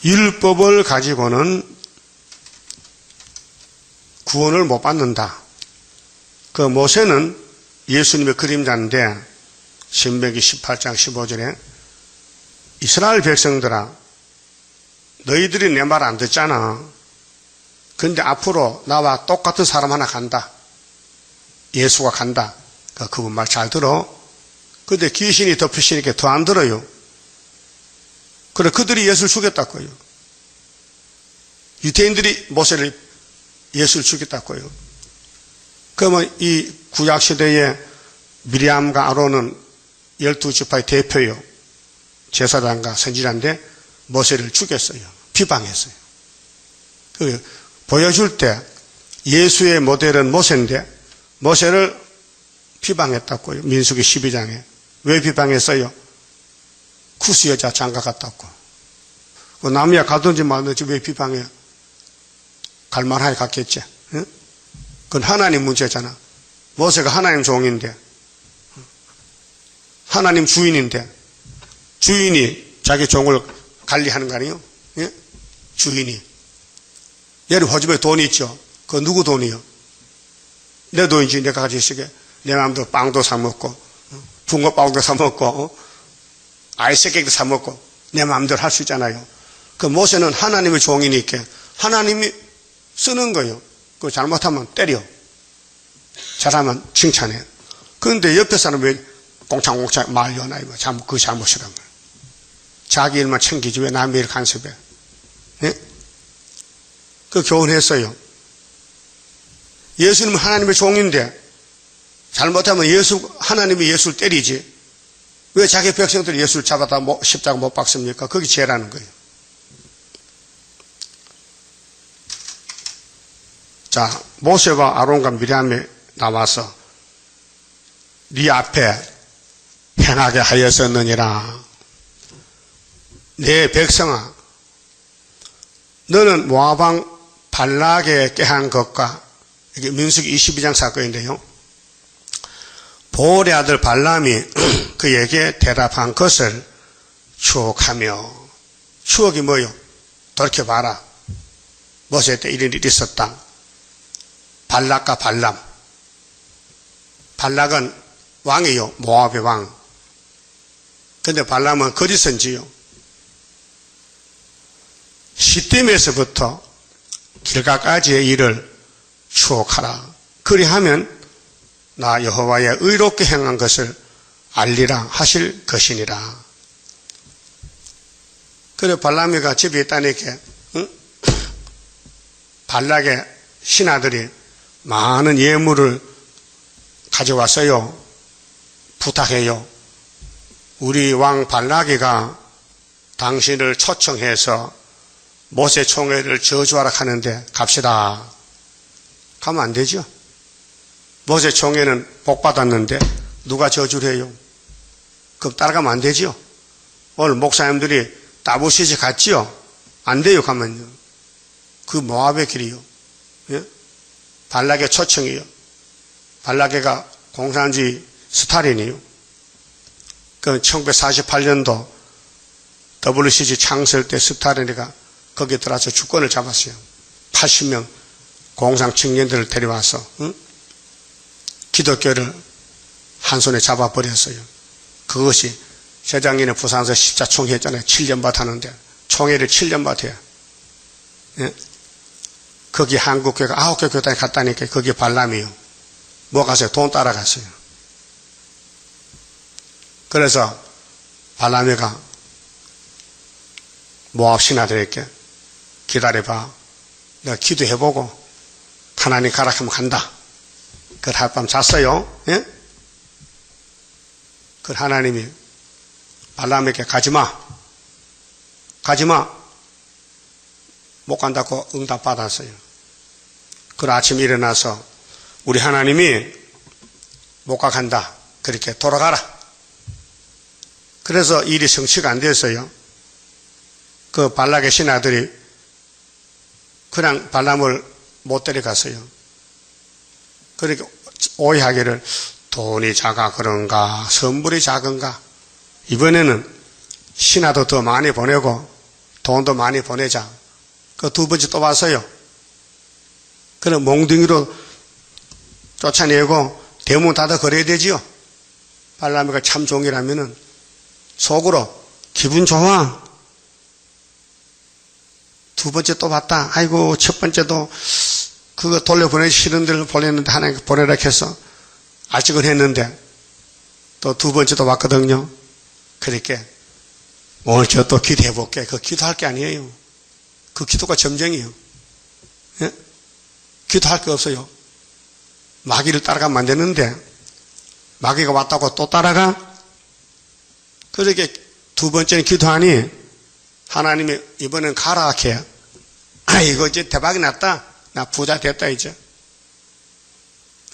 율법을 가지고는 구원을 못 받는다. 그 모세는 예수님의 그림자인데 신명기 18장 15절에 이스라엘 백성들아 너희들이 내 말 안 듣잖아. 근데 앞으로 나와 똑같은 사람 하나 간다. 예수가 간다. 그분 말 잘 들어. 근데 귀신이 덮으시니까 더 안 들어요. 그래 그들이 예수를 죽였다고요. 유대인들이 모세를 예수를 죽였다고요. 그러면 이 구약시대에 미리암과 아론은 12지파의 대표요. 제사장과 선지자인데 모세를 죽였어요. 비방했어요. 보여줄 때 예수의 모델은 모세인데 모세를 비방했다고요. 민수기 12장에. 왜 비방했어요? 쿠스 여자 장가 갔다고. 남이야 가든지 말든지 왜 비방해요? 갈만하게 갔겠지. 응? 그건 하나님 문제잖아. 모세가 하나님 종인데 하나님 주인인데 주인이 자기 종을 관리하는 거 아니에요? 예? 주인이. 얘는 호집에 돈이 있죠. 그거 누구 돈이요? 내 돈이지. 내가 가지고 있으게 내 마음대로 빵도 사 먹고 붕어빵도 사 먹고 아이스케이크도 사 먹고 내 마음대로 할 수 있잖아요. 그 모세는 하나님의 종이니까 하나님이 쓰는 거예요. 그거 잘못하면 때려. 잘하면 칭찬해. 그런데 옆에 사람 왜 꽁창꽁창 말려나 이거 그 잘못이란 거예요. 자기 일만 챙기지 왜 남의 일 간섭해? 예? 그 교훈했어요. 예수님은 하나님의 종인데 잘못하면 하나님이 예수를 때리지. 왜 자기 백성들이 예수를 잡아다 십자가 못 박습니까? 그게 죄라는 거예요. 자, 모세와 아론과 미리암이 나와서 네 앞에 행하게 하였었느니라. 내 백성아, 너는 모압왕 발락에 깨한 것과 이게 민수기 22장 사건인데요. 보올의 아들 발람이 그에게 대답한 것을 추억하며, 추억이 뭐요? 돌이켜봐라. 모세 때 이런 일이 있었다. 발락과 발람. 발락은 왕이요. 모압의 왕. 근데 발람은 거짓선지요. 시딤에서부터 길가까지의 일을 추억하라. 그리하면 나 여호와의 의롭게 행한 것을 알리라 하실 것이니라. 그래 발람이가 집에 있다니까 발락의 신하들이 많은 예물을 가져왔어요. 부탁해요. 우리 왕 발락이가 당신을 초청해서 모세 총회를 저주하라 하는데 갑시다. 가면 안 되죠. 모세 총회는 복 받았는데 누가 저주를 해요? 그럼 따라가면 안 되죠. 오늘 목사님들이 따보시지 갔지요? 안 돼요. 가면요. 그 모압의 길이요. 예? 발락의 초청이요. 발락이가 공산주의 스탈린이요. 그 1948년도 WCG 창설 때 스탈린이가 거기에 들어와서 주권을 잡았어요. 80명 공산 청년들을 데려와서 기독교를 한 손에 잡아버렸어요. 그것이 세장인의 부산에서 십자총회 했잖아요. 7년 받았는데 총회를 7년 받아요. 예? 거기 한국교회가 9개 교단에 갔다니까 거기 발람이요. 뭐 갔어요? 돈 따라갔어요. 그래서 발람이가 모압 신하들에게 기다려봐. 내가 기도해보고 하나님 가라 하면 간다. 그 하룻밤 잤어요. 예? 그 하나님이 발람에게 가지마. 가지마. 못 간다고 응답 받았어요. 그 아침에 일어나서 우리 하나님이 못 가간다. 그렇게 돌아가라. 그래서 일이 성취가 안 됐어요. 그 발락의 신하들이 그냥 발람을 못 데려갔어요. 그렇게 오해하기를 돈이 작아 그런가 선물이 작은가 이번에는 신하도 더 많이 보내고 돈도 많이 보내자. 그 두 번째 또 왔어요. 그럼 몽둥이로 쫓아내고 대문 닫아 걸어야 되지요. 발람이가 참 종이라면은 속으로 기분 좋아. 두 번째 또 봤다. 아이고 첫 번째도 그거 돌려보내기 싫은 데를 보냈는데 하나님 보내라 해서 아직은 했는데 또 두 번째도 왔거든요. 그렇게 오늘 저 또 기도해볼게. 그 기도할 게 아니에요. 그 기도가 점쟁이에요. 예? 기도할 게 없어요. 마귀를 따라가면 안 되는데 마귀가 왔다고 또 따라가? 그렇게 두 번째는 기도하니 하나님이 이번엔 가라 해요. 아 이거 이제 대박이 났다. 나 부자 됐다 이제.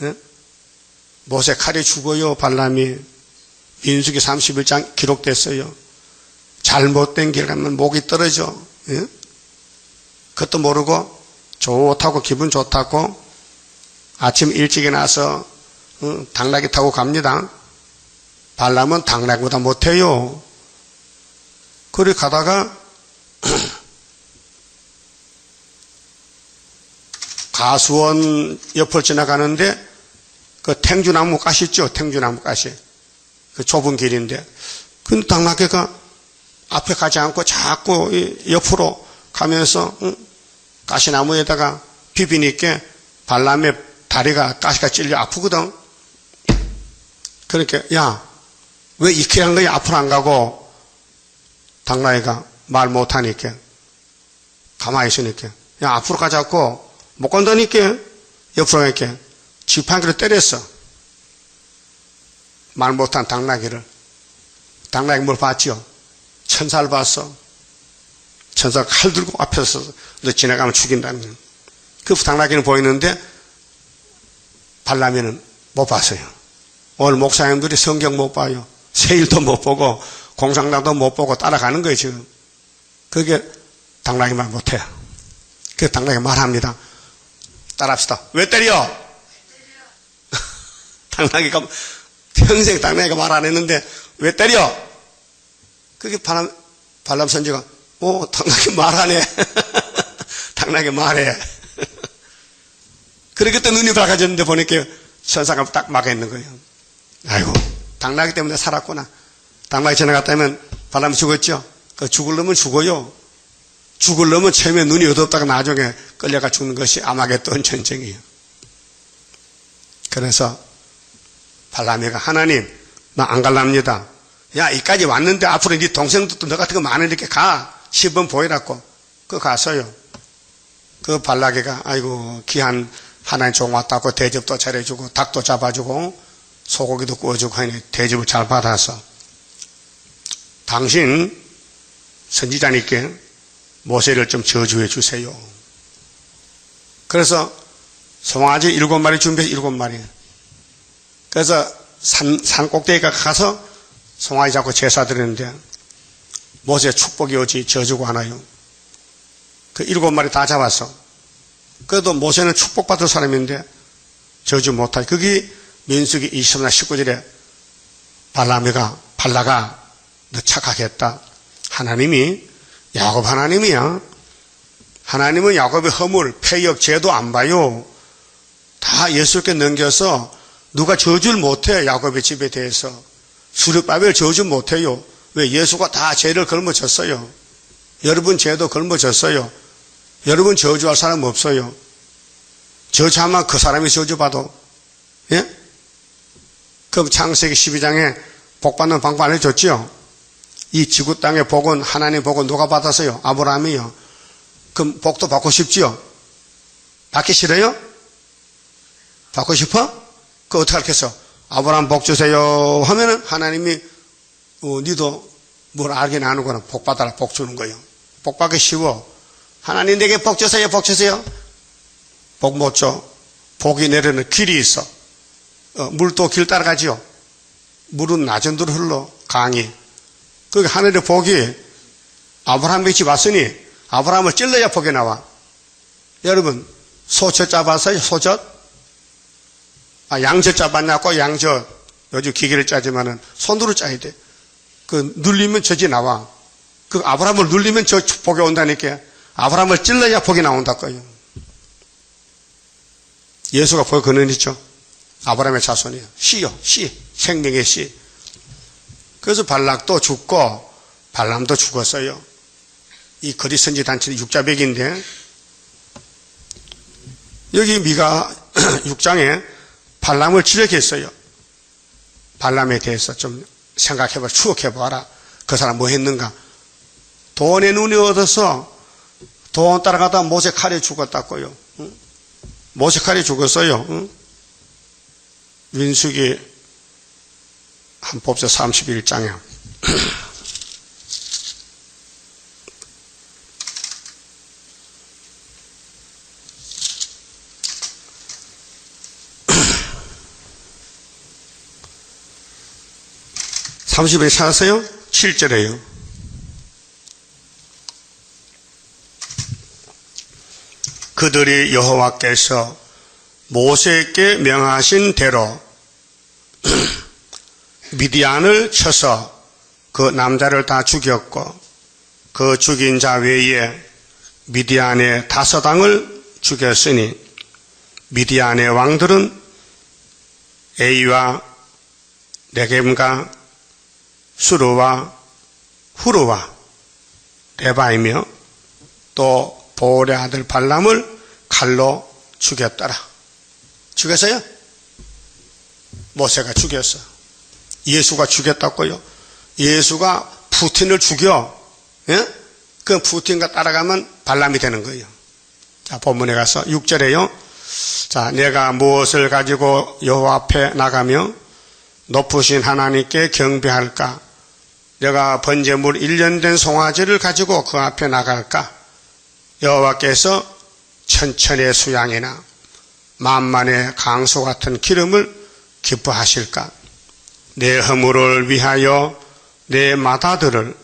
예? 모세 칼에 죽어요. 발람이. 민수기 31장 기록됐어요. 잘못된 길 가면 목이 떨어져. 예? 그것도 모르고 좋다고 기분 좋다고 아침 일찍 일어나서 당나귀 타고 갑니다. 발람은 당나귀보다 못해요. 그리 가다가 가수원 옆을 지나가는데 그 탱주나무 가시 있죠? 탱주나무 가시. 그 좁은 길인데 근데 당나귀가 앞에 가지 않고 자꾸 옆으로 가면서 가시나무에다가 비비니까 발람의 다리가 가시가 찔려 아프거든. 그러니까 야 왜 이렇게 한 거야? 앞으로 안 가고 당나귀가 말 못하니까 가만히 있으니까 야 앞으로 가자고 못 간다니까 옆으로 가니까 지팡이로 때렸어. 말 못한 당나귀를. 당나귀 뭘 봤죠? 천사를 봤어. 천사가 칼 들고 앞에서 너 지나가면 죽인다는 거예요. 그 당나귀는 보이는데 발람이는 못 봤어요. 오늘 목사님들이 성경 못 봐요. 세일도 못 보고 공상당도 못 보고 따라가는 거예요 지금. 그게 당나귀만 못해요. 그 당나귀 말합니다. 따라합시다. 왜 때려? 당나귀가 평생 당나귀가 말 안 했는데 왜 때려? 그게 발람 선지가 당나귀 말하네. 당나귀 말해. 그렇게 또 눈이 밝아졌는데 보니까 선상을 딱 막아 있는 거예요. 아이고, 당나귀 때문에 살았구나. 당나귀 지나갔다면 발람이 죽었죠. 그 죽을 놈은 죽어요. 죽을 놈은 처음에 눈이 어둡다가 나중에 끌려가 죽는 것이 아마겟돈 전쟁이에요. 그래서 발람이가 하나님, 나 안 갈랍니다. 야, 이까지 왔는데 앞으로 네 동생들도 너 같은 거 많으니까 가. 시범 보이라고. 그 갔어요. 그 발락이가 아이고 귀한 하나님 종 왔다고 대접도 잘해주고 닭도 잡아주고 소고기도 구워주고 하니 대접을 잘 받아서 당신 선지자님께 모세를 좀 저주해 주세요. 그래서 송아지 7마리 준비해서 7마리. 그래서 산 꼭대기에 가서 송아지 잡고 제사 드리는데 모세 축복이 오지 저주가 하나요. 그 7마리 다 잡았어. 그래도 모세는 축복받을 사람인데 저주 못하지. 그게 민수기 20장 19절에 발라가 너 착각했다. 하나님이 야곱 하나님이야. 하나님은 야곱의 허물, 패역, 죄도 안 봐요. 다 예수께 넘겨서 누가 저주를 못해. 야곱의 집에 대해서 수르바벨 저주 못해요. 왜? 예수가 다 죄를 걸머졌어요. 여러분 죄도 걸머졌어요. 여러분 저주할 사람 없어요. 저주하면 그 사람이 저주받아. 예? 그 창세기 12장에 복받는 방법 알려줬죠? 이 지구 땅의 복은, 하나님 복은 누가 받았어요? 아브라함이요. 그럼 복도 받고 싶지요? 받기 싫어요? 받고 싶어? 그 어떻게 하겠어? 아브라함 복 주세요 하면은 하나님이 니도 뭘 알긴 아는구나. 복 받아라. 복 주는 거예요. 복 받기 쉬워. 하나님 내게 복 주세요. 복 주세요. 복 못 줘. 복이 내리는 길이 있어. 물도 길 따라가지요. 물은 낮은 데로 흘러. 강이. 그 하늘의 복이 아브라함의 집 왔으니 아브라함을 찔러야 복이 나와. 여러분 소젖 짜봤어요? 소젖? 양젖 짜봤냐고? 양젖. 요즘 기계를 짜지만은 손으로 짜야 돼. 그 눌리면 젖이 나와. 그 아브라함을 눌리면 저 복이 온다니까. 아브라함을 찔러야 복이 나온다고요. 예수가 복의 근원이죠. 아브라함의 자손이에요. 씨요. 씨. 생명의 씨. 그래서 발락도 죽고 발람도 죽었어요. 이 거리 선지 단체는 육자백인데 여기 미가 6장에 발람을 지적했어요. 발람에 대해서 좀 생각해봐, 추억해봐라. 그 사람 뭐 했는가? 돈에 눈이 얻어서 돈 따라가다 모세 칼에 죽었다고요. 응? 모세 칼에 죽었어요. 응? 민수기 한 법서 31장에 (30일) 찾았어요? 7절에요. 그들이 여호와께서 모세에게 명하신 대로 미디안을 쳐서 그 남자를 다 죽였고 그 죽인 자 외에 미디안의 5당을 죽였으니 미디안의 왕들은 에이와 네겜과 수르와 후르와 레바이며 또 보올의 아들 발람을 칼로 죽였더라. 죽였어요? 모세가 죽였어. 예수가 죽였다고요. 예수가 푸틴을 죽여. 예? 그 푸틴과 따라가면 발람이 되는 거예요. 자, 본문에 가서 6절에요. 자, 내가 무엇을 가지고 여호와 앞에 나가며 높으신 하나님께 경배할까? 내가 번제물 1년 된 송아지를 가지고 그 앞에 나갈까? 여호와께서 천천의 수양이나 만만의 강소 같은 기름을 기뻐하실까? 내 허물을 위하여 내 마다들을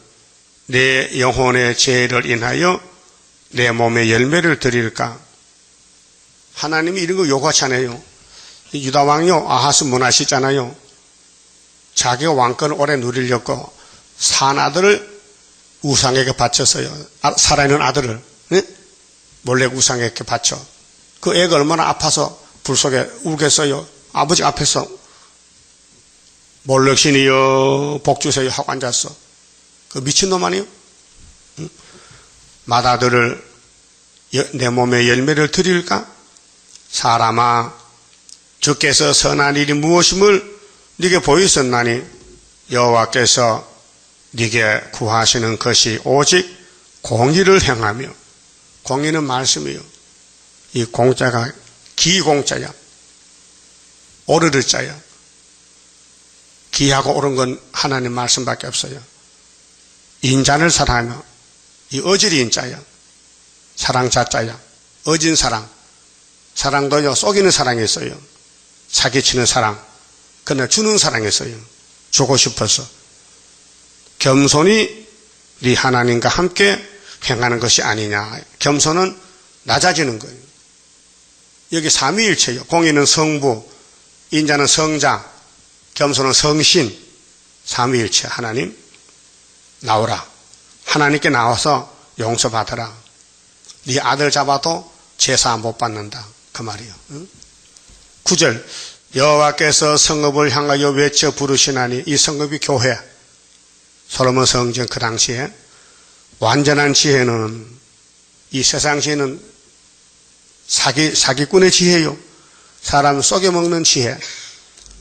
내 영혼의 죄를 인하여 내 몸의 열매를 드릴까? 하나님이 이런 거 요구하잖아요. 유다왕요 아하스 문하시잖아요. 자기가 왕권을 오래 누리려고 산 아들을 우상에게 바쳤어요. 살아있는 아들을 몰래 우상에게 바쳐. 그 애가 얼마나 아파서 불 속에 울겠어요. 아버지 앞에서 몰락신이여 복주세요 하고 앉았어. 그 미친놈 아니요? 응? 맏아들을 내 몸에 열매를 드릴까? 사람아, 주께서 선한 일이 무엇임을 네게 보이셨나니 여호와께서 네게 구하시는 것이 오직 공의를 행하며, 공의는 말씀이요. 이 공자가 기공자야. 오르르 자야. 기하고 옳은 건 하나님 말씀밖에 없어요. 인자를 사랑하며, 이 어질이 인자야. 사랑 자자야. 어진 사랑. 사랑도요, 속이는 사랑이 있어요. 사기치는 사랑. 그러나 주는 사랑이 있어요. 주고 싶어서. 겸손이 네 하나님과 함께 행하는 것이 아니냐. 겸손은 낮아지는 거예요. 여기 삼위일체요. 공의는 성부, 인자는 성자, 겸손은 성신. 삼위일체. 하나님 나오라. 하나님께 나와서 용서받아라. 네 아들 잡아도 제사 못 받는다. 그 말이요. 9절 여호와께서 성읍을 향하여 외쳐 부르시나니, 이 성읍이 교회. 솔로몬 성전 그 당시에 완전한 지혜는, 이 세상 지혜는 사기꾼의 지혜요. 사람 속여먹는 지혜.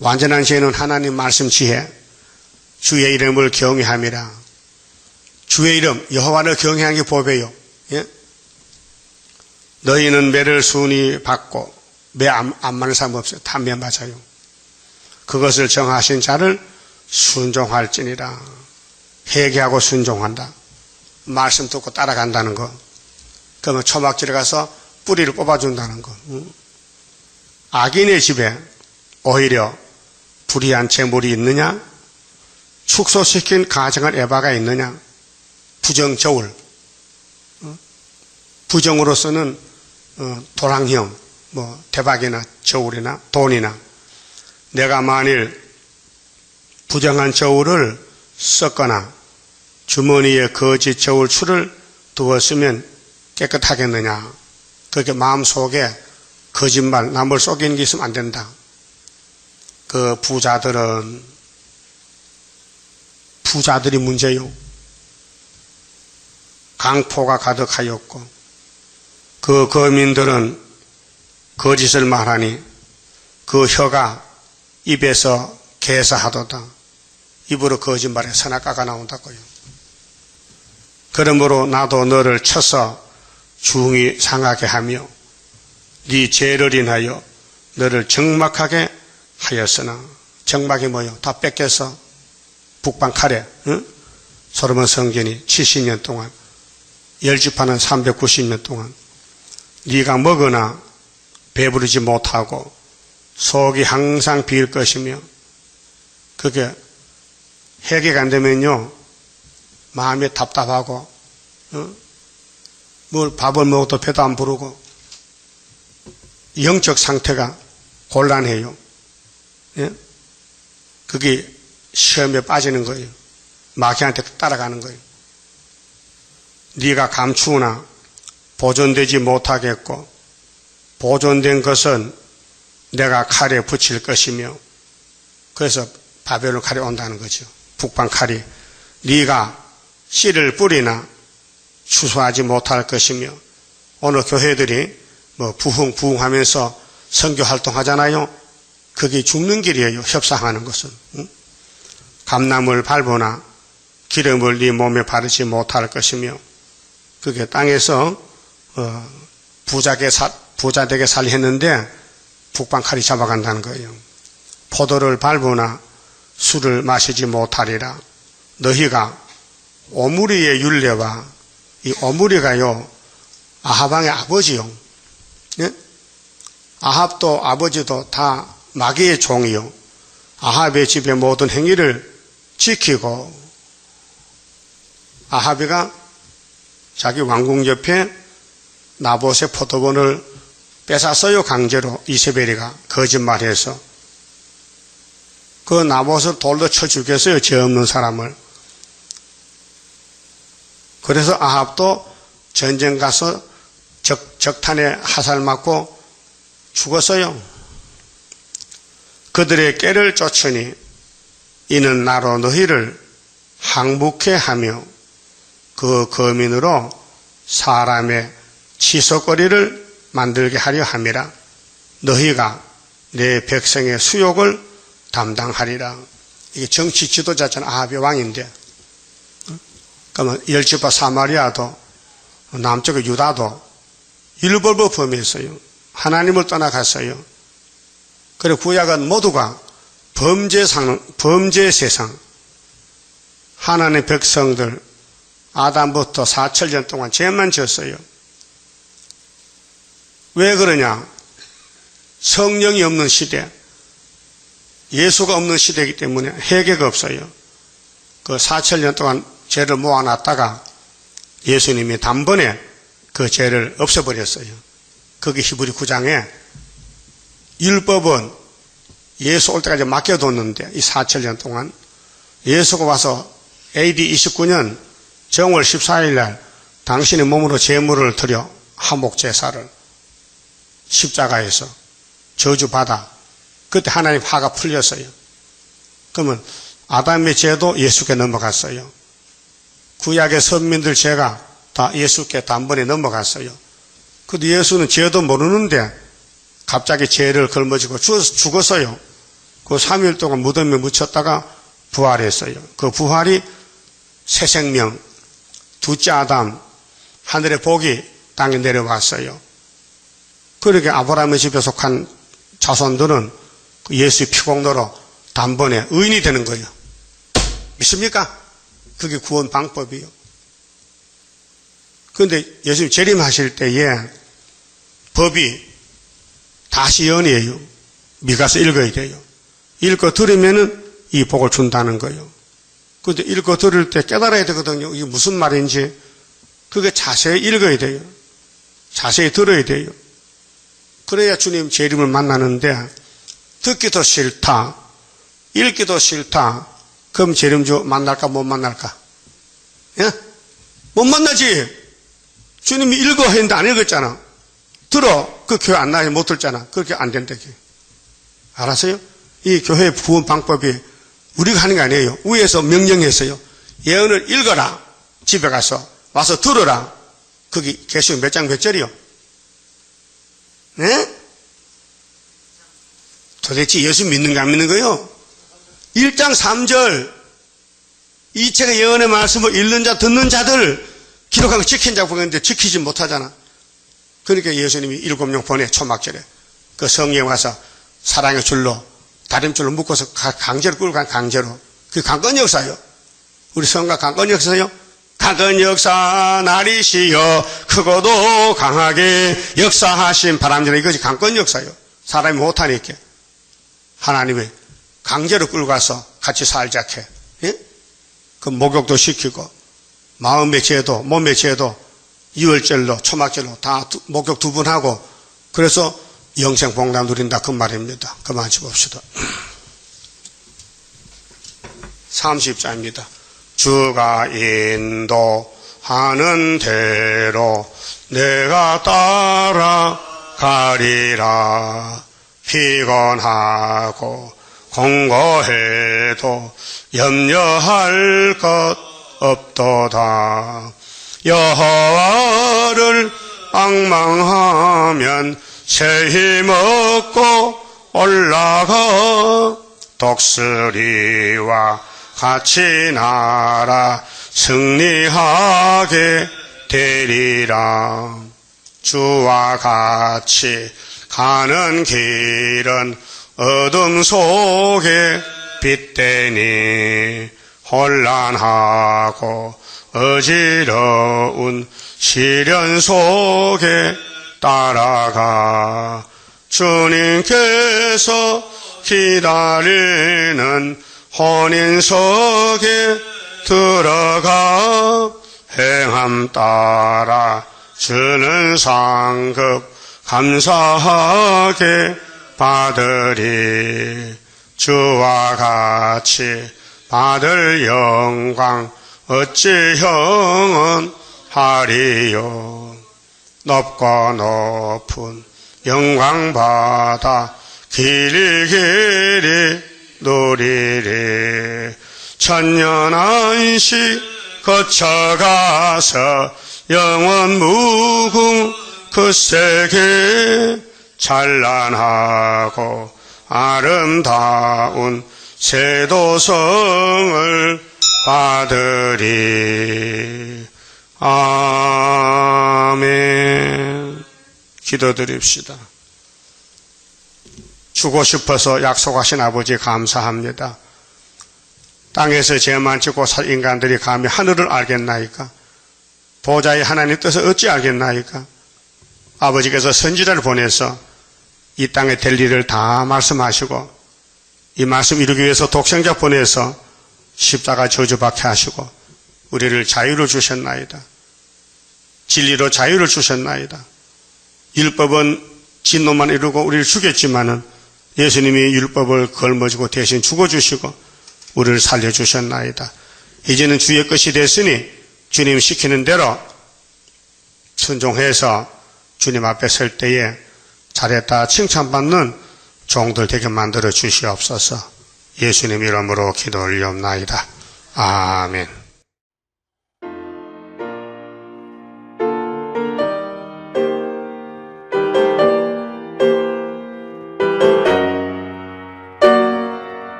완전한 지혜는 하나님 말씀 지혜. 주의 이름을 경외함이라. 주의 이름 여호와를 경외하는 게 법이에요. 예? 너희는 매를 순히 받고, 매 안 맞는 사람 없어요. 다 매 맞아요. 그것을 정하신 자를 순종할지니라. 회개하고 순종한다. 말씀 듣고 따라간다는 거. 그러면 초막질에 가서 뿌리를 뽑아준다는 거. 악인의 집에 오히려 불의한 재물이 있느냐? 축소시킨 가정을 에바가 있느냐? 부정저울. 부정으로서는 도랑형, 대박이나 저울이나 돈이나. 내가 만일 부정한 저울을 썼거나 주머니에 거짓 저울 추를 두었으면 깨끗하겠느냐. 그렇게 마음속에 거짓말, 남을 속이는 게 있으면 안 된다. 그 부자들이 문제요. 강포가 가득하였고, 그 거민들은 거짓을 말하니 그 혀가 입에서 개사하도다. 입으로 거짓말에 선악과가 나온다고요. 그러므로 나도 너를 쳐서 중히 상하게 하며 네 죄를 인하여 너를 적막하게 하였으나. 적막이 뭐요? 다 뺏겨서 북방 칼에, 응? 솔로몬 성전이 70년 동안, 열지파는 390년 동안 네가 먹으나 배부르지 못하고 속이 항상 비일 것이며, 그게 해결이 안 되면요 마음이 답답하고, 뭘 밥을 먹어도 배도 안 부르고 영적 상태가 곤란해요. 예? 그게 시험에 빠지는 거예요. 마귀한테 따라가는 거예요. 네가 감추나 보존되지 못하겠고, 보존된 것은 내가 칼에 붙일 것이며, 그래서 바벨론 칼이 온다는 거죠. 북방 칼이. 네가 씨를 뿌리나 추수하지 못할 것이며. 오늘 교회들이 부흥하면서 선교 활동하잖아요. 그게 죽는 길이에요. 협상하는 것은. 감나물 밟으나 기름을 네 몸에 바르지 못할 것이며, 그게 땅에서 부자되게 살했는데 북방 칼이 잡아간다는 거예요. 포도를 밟으나 술을 마시지 못하리라. 너희가 오므리의 율례와, 이 오므리가요 아합왕의 아버지요. 예? 아합도 아버지도 다 마귀의 종이요. 아합의 집의 모든 행위를 지키고, 아합이가 자기 왕궁 옆에 나봇의 포도원을 뺏었어요. 강제로 이세벨이가 거짓말해서. 그 나봇을 돌로 쳐 죽였어요. 죄 없는 사람을. 그래서 아합도 전쟁 가서 적탄에 화살 맞고 죽었어요. 그들의 꾀를 쫓으니 이는 나로 너희를 항복해 하며 그 거민으로 사람의 치솟거리를 만들게 하려 함이라. 너희가 내 백성의 수욕을 담당하리라. 이게 정치 지도자잖아. 아합의 왕인데. 그러면 열지파 사마리아도 남쪽의 유다도 일벌벌 범했어요. 하나님을 떠나갔어요. 그리고 구약은 모두가 범죄 세상, 하나님의 백성들, 아담부터 4천년 동안 죄만 지었어요. 왜 그러냐? 성령이 없는 시대, 예수가 없는 시대이기 때문에 회개가 없어요. 그 4천년 동안 죄를 모아놨다가 예수님이 단번에 그 죄를 없애버렸어요. 거기 히브리 9장에 율법은 예수 올 때까지 맡겨뒀는데 이 4천년 동안 예수가 와서 AD 29년 정월 14일 날 당신의 몸으로 제물을 드려 화목제사를 십자가에서 저주받아 그때 하나님 화가 풀렸어요. 그러면 아담의 죄도 예수께 넘어갔어요. 구약의 선민들 죄가 다 예수께 단번에 넘어갔어요. 근데 예수는 죄도 모르는데 갑자기 죄를 걸머지고 죽었어요. 그 3일 동안 무덤에 묻혔다가 부활했어요. 그 부활이 새 생명, 둘째 아담, 하늘의 복이 땅에 내려왔어요. 그렇게 아브라함의 집에 속한 자손들은 예수의 피공로로 단번에 의인이 되는 거예요. 믿습니까? 그게 구원 방법이에요. 그런데 예수님 재림하실 때에 법이 다시 연이에요. 미가서 읽어야 돼요. 읽고 들으면은 이 복을 준다는 거예요. 그런데 읽고 들을 때 깨달아야 되거든요. 이게 무슨 말인지. 그게 자세히 읽어야 돼요. 자세히 들어야 돼요. 그래야 주님 재림을 만나는데 듣기도 싫다, 읽기도 싫다. 그럼 재림주 만날까 못 만날까? 예? 못 만나지. 주님이 읽어 했는데 안 읽었잖아. 들어. 그 교회 안 나와서 못 들잖아. 그렇게 안 된다. 알았어요? 이 교회의 구원 방법이 우리가 하는 게 아니에요. 위에서 명령했어요. 예언을 읽어라. 집에 가서 와서 들어라. 거기 계시록 몇 장 몇 절이요? 네? 도대체 예수 믿는가 안 믿는 거요? 1장 3절 이 책의 예언의 말씀을 읽는 자 듣는 자들 기록한 거 지킨 자 보겠는데 지키지 못하잖아. 그러니까 예수님이 7명 보내 초막절에 그 성경에 와서 사랑의 줄로 다림줄로 묶어서 강제로 끌고 간 강제로. 그게 강건 역사예요. 우리 성가 강건 역사요. 강건 역사 나리시여 크고도 강하게 역사하신 바람전에 이것이 강건 역사예요. 사람이 못하니까 하나님이 강제로 끌고 가서 같이 살자 해. 예? 그 목욕도 시키고 마음의 죄도 몸의 죄도 유월절로 초막절로 다 목욕 2번 하고 그래서 영생 복락 누린다 그 말입니다. 그만 짚읍시다. 30자입니다. 주가 인도하는 대로 내가 따라가리라. 피곤하고 공고해도 염려할 것 없도다. 여호와를 앙망하면 새 힘 얻고 올라가 독수리와 같이 날아 승리하게 되리라. 주와 같이 가는 길은 어둠 속에 빛되니 혼란하고 어지러운 시련 속에 따라가 주님께서 기다리는 혼인석에 들어가 행함 따라 주는 상급 감사하게 받으리. 주와 같이 받을 영광 어찌 형은 하리요. 높고 높은 영광 받아 길이 누리리. 천년한시 거쳐가서 영원 무궁 그 세계 찬란하고 아름다운 세도성을 받으리. 아멘. 기도드립시다. 주고 싶어서 약속하신 아버지 감사합니다. 땅에서 죄만 짓고 살 인간들이 감히 하늘을 알겠나이까? 보좌의 하나님 뜻을 어찌 알겠나이까? 아버지께서 선지자를 보내서 이 땅에 될 일을 다 말씀하시고 이 말씀 이루기 위해서 독생자 보내서 십자가 저주받게 하시고 우리를 자유를 주셨나이다. 진리로 자유를 주셨나이다. 율법은 진노만 이루고 우리를 죽였지만은 예수님이 율법을 걸머지고 대신 죽어주시고 우리를 살려주셨나이다. 이제는 주의 것이 됐으니 주님 시키는 대로 순종해서 주님 앞에 설 때에 잘했다 칭찬받는 종들 되게 만들어 주시옵소서. 예수님 이름으로 기도 올리옵나이다. 아멘.